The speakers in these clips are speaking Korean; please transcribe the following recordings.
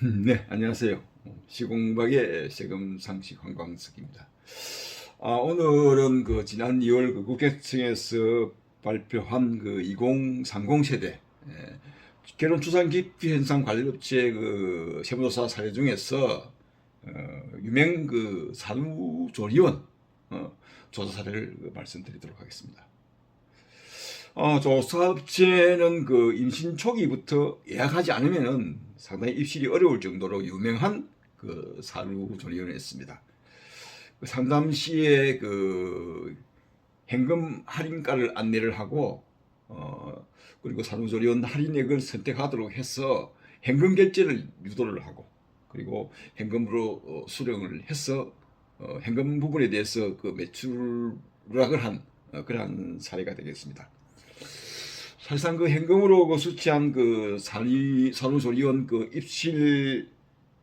네, 안녕하세요. 시공박의 세금 상식 황광석입니다. 오늘은 지난 2월 국회청에서 발표한 2030 세대 결혼 추산 기피 현상 관리업체 세무조사 사례 중에서 유명 산후조리원 조사 사례를 말씀드리도록 하겠습니다. 조사업체는 임신 초기부터 예약하지 않으면 상당히 입실이 어려울 정도로 유명한 산후조리원이었습니다. 상담 시에 현금 할인가를 안내를 하고 그리고 산후조리원 할인액을 선택하도록 해서 현금 결제를 유도를 하고 그리고 현금으로 수령을 해서 현금 부분에 대해서 매출락을 한 그러한 사례가 되겠습니다. 사실상 현금으로 수취한 산후조리원 입실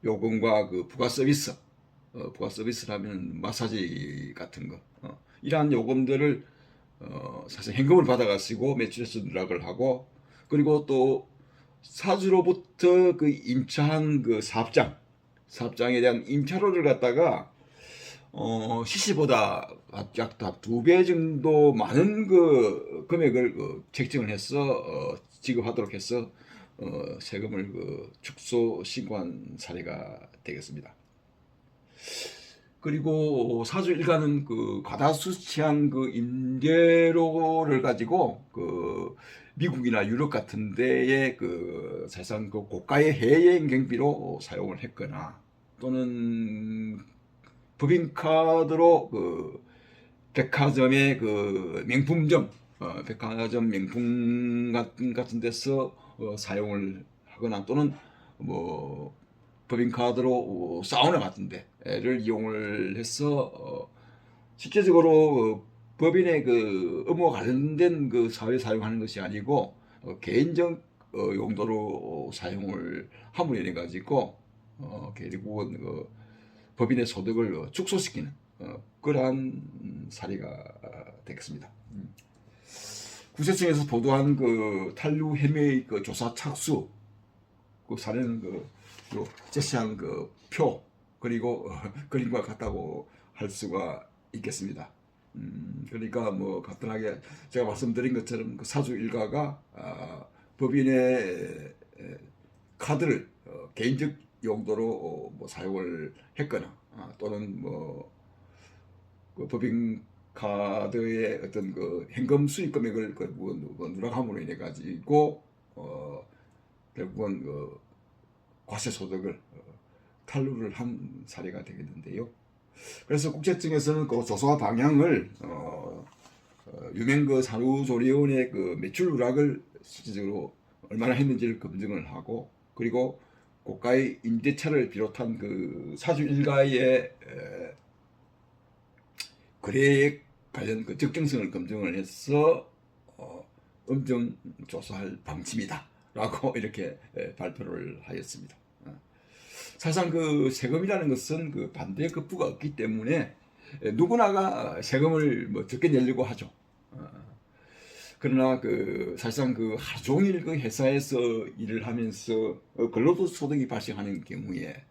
요금과 부가 서비스, 부가 서비스라면 마사지 같은 거, 이러한 요금들을 사실 현금을 받아가시고 매출에서 누락을 하고 그리고 또 사주로부터 임차한 사업장에 대한 임차료를 갖다가 시시보다 약 2배 정도 많은 금액을 책정을 해서 지급하도록 해서 세금을 축소 신고한 사례가 되겠습니다. 그리고 사주 일가는 과다수치한 임대료를 가지고 미국이나 유럽 같은 데에 사실상 고가의 해외여행 경비로 사용을 했거나 또는 법인카드로 백화점의 명품점, 백화점 명품 같은 데서 사용을 하거나 또는 뭐 법인카드로 사우나 같은 데를 이용을 해서 실제적으로 법인의 업무와 관련된 사회에 사용하는 것이 아니고 개인적 용도로 사용을 함으로 인해 가지고 결국은 법인의 소득을 축소시키는 그러한 사례가 되겠습니다. 구세청에서 보도한 탈루 혐의 조사 착수 사례는 제시한 표 그리고 그림과 같다고 할 수가 있겠습니다. 그러니까 간단하게 제가 말씀드린 것처럼 사주 일가가 법인의 카드를 개인적 용도로 사용을 했거나 또는 법인 카드의 어떤 현금 수익 금액을 누락함으로 인해 가지고 결국은 과세 소득을 탈루를 한 사례가 되겠는데요. 그래서 국세청에서는 조사 방향을 유명 산후조리원의 매출 누락을 실질적으로 얼마나 했는지를 검증을 하고 그리고 고가의 임대차를 비롯한 사주 일가의 거래액 관련 적정성을 검증을 해서 엄정 조사할 방침이다라고 이렇게 발표를 하였습니다. 사실상 세금이라는 것은 반대 급부가 없기 때문에 누구나가 세금을 적게 내려고 하죠. 그러나 사실상 하루 종일 회사에서 일을 하면서 근로소득이 발생하는 경우에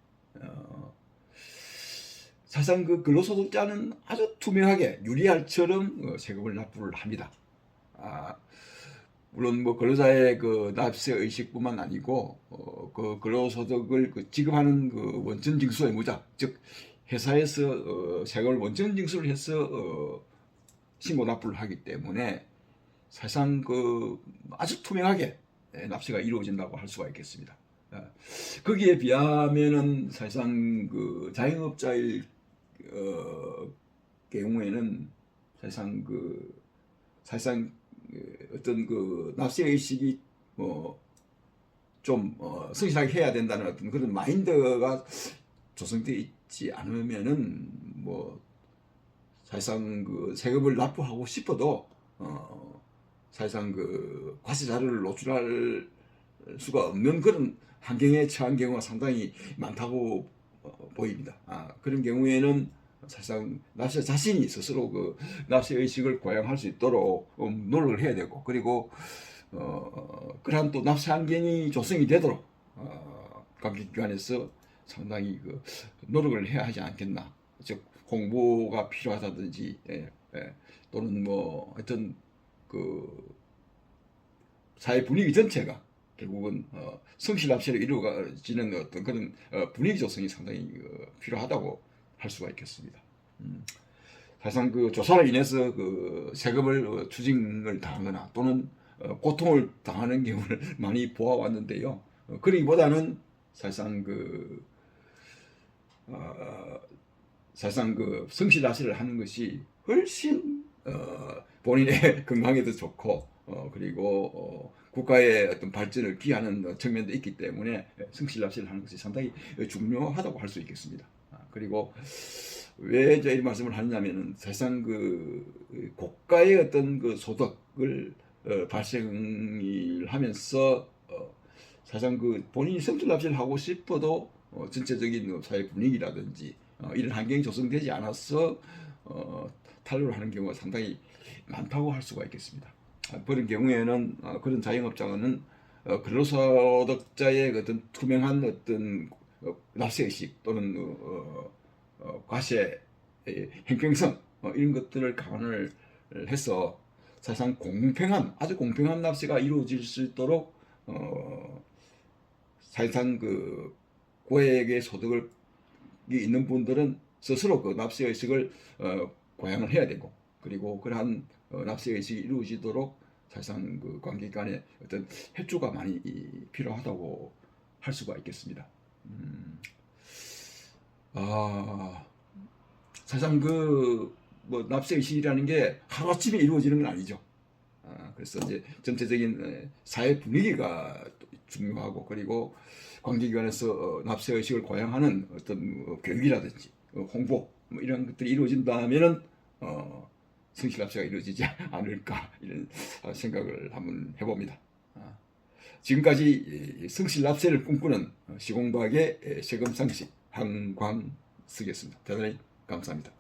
사실상 근로소득자는 아주 투명하게 유리알처럼 세금을 납부를 합니다. 물론 근로자의 납세 의식뿐만 아니고 근로소득을 지급하는 원천징수 의무자, 즉 회사에서 세금을 원천징수를 해서 신고 납부를 하기 때문에 사실상 아주 투명하게 납세가 이루어진다고 할 수가 있겠습니다. 거기에 비하면은 사실상 자영업자일 경우에는 사실상 어떤 납세 의식이 좀 성실하게 해야 된다는 어떤 그런 마인드가 조성되어 있지 않으면은 사실상 세금을 납부하고 싶어도 사실상 과세 자료를 노출할 수가 없는 그런 환경에 처한 경우가 상당히 많다고 보입니다. 그런 경우에는 사실상 납세 자신이 스스로 납세 의식을 고양할 수 있도록 노력을 해야 되고 그리고 그러한 또 납세 환경이 조성이 되도록 관계기관에서 상당히 그 노력을 해야 하지 않겠나. 즉 홍보가 필요하다든지 또는 뭐 하여튼 그 사회 분위기 전체가 결국은 성실납세로 이루어지는 어떤 그런 분위기 조성이 상당히 필요하다고 할 수가 있겠습니다. 사실상 그 조사로 인해서 그 세금을 추징을 당하거나 또는 고통을 당하는 경우를 많이 보아왔는데요. 그러기보다는 사실상 사실상 그 성실납세를 하는 것이 훨씬 본인의 건강에도 좋고 그리고 국가의 어떤 발전을 기하는 측면도 있기 때문에 성실납세를 하는 것이 상당히 중요하다고 할 수 있겠습니다. 그리고 왜 제가 이 말씀을 하느냐면은 사실상 그 고가의 어떤 그 소득을 발생을 하면서 사실상 그 본인이 성실납세를 하고 싶어도 전체적인 사회 분위기라든지 이런 환경이 조성되지 않아서 탄로를 하는 경우가 상당히 많다고 할 수가 있겠습니다. 그런 경우에는 그런 자영업자는 근로소득자의 어떤 투명한 어떤 납세의식 또는 과세 형평성 이런 것들을 감안을 해서 사실상 아주 공평한 납세가 이루어질 수 있도록 사실상 그 고액의 소득이 있는 분들은 스스로 그 납세 의식을 고양을 해야 되고, 그리고 그러한 납세 의식이 이루어지도록 사실상 그 관계기관의 어떤 협조가 많이 필요하다고 할 수가 있겠습니다. 사실상 뭐 납세 의식이라는 게 하루아침에 이루어지는 건 아니죠. 그래서 이제 전체적인 사회 분위기가 중요하고, 그리고 관계기관에서 납세 의식을 고양하는 어떤 교육이라든지 홍보 뭐 이런 것들이 이루어진다면은 성실납세가 이루어지지 않을까 이런 생각을 한번 해봅니다. 지금까지 성실납세를 꿈꾸는 시공박의 세금상식 한광석이었습니다. 대단히 감사합니다.